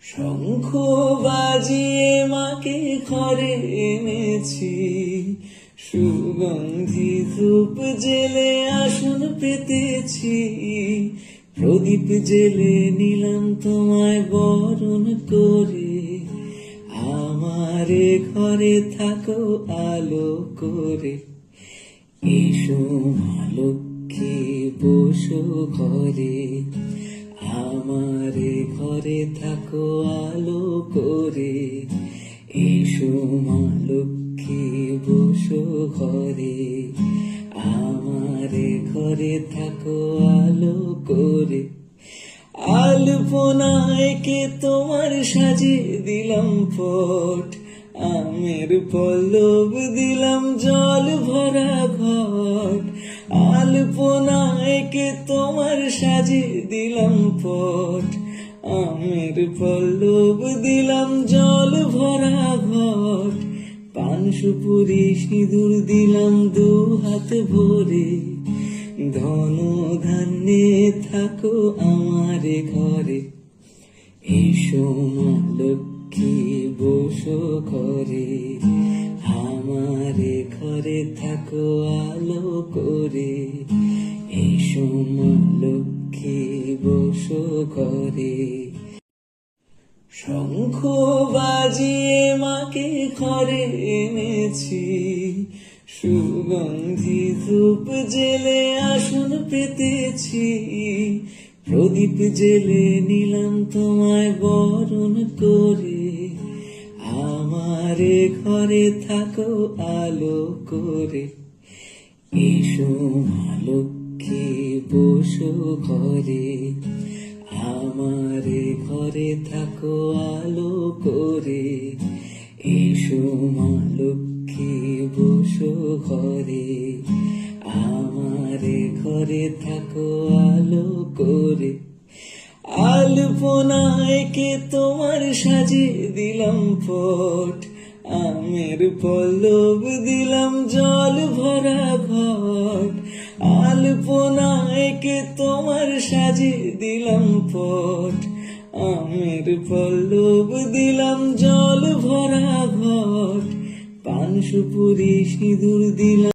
শঙ্খ বাজিয়ে মাকে ঘরে এনেছি, সুগন্ধি ধূপ জেলে আসন পেতেছি, প্রদীপ জেলে নিলাম তোমায় বরণ করে, আমারে ঘরে থাকো আলো করে। এসো মা লক্ষ্মী বসো ঘরে, আমারে ঘরে থাকো আলো করে। এসো মা লক্ষ্মী বসো ঘরে, আমারে ঘরে থাকো আলো করে। আলপনায় কে তোমার সাজিয়ে দিলাম পট, আমের পল্লব দিলাম জল ভরা ঘট। আলপনায় কে তোমার সাজিয়ে দিলাম পট, আমের পল্লব দিলাম জল ভরা ঘট। পান সুপুরি সিঁদুর দিলাম দু হাত ভরে, ধন ধান্যে থাকো আমার ঘরে। এসো মা লক্ষ্মী বসো ঘরে, আমারে ঘরে থাকো আলো করে। এসো মা লক্ষ্মী বসো ঘরে। শঙ্খ বাজিয়ে মাকে ঘরে এনেছি, সুগন্ধি ধূপ জেলে আসন পেতেছি, প্রদীপ জেলে নিলাম তোমায় বরণ করে, আমারে ঘরে থাকো আলো করে। এসো মা লক্ষ্মী বসো ঘরে, আমারে ঘরে থাকো আলো করে। এসো মা লক্ষ্মী বসো ঘরে, আমারে ঘরে থাকো আলো করে। আলপনায় কে তোমার সাজিয়ে দিলাম পট, আমের পল্লব দিলাম জল ভরা ঘট। আলপনায় কে তোমার সাজিয়ে দিলাম পট, আমের পল্লব দিলাম জল ভরা ঘট। পান সুপুরি সিঁদুর দিলাম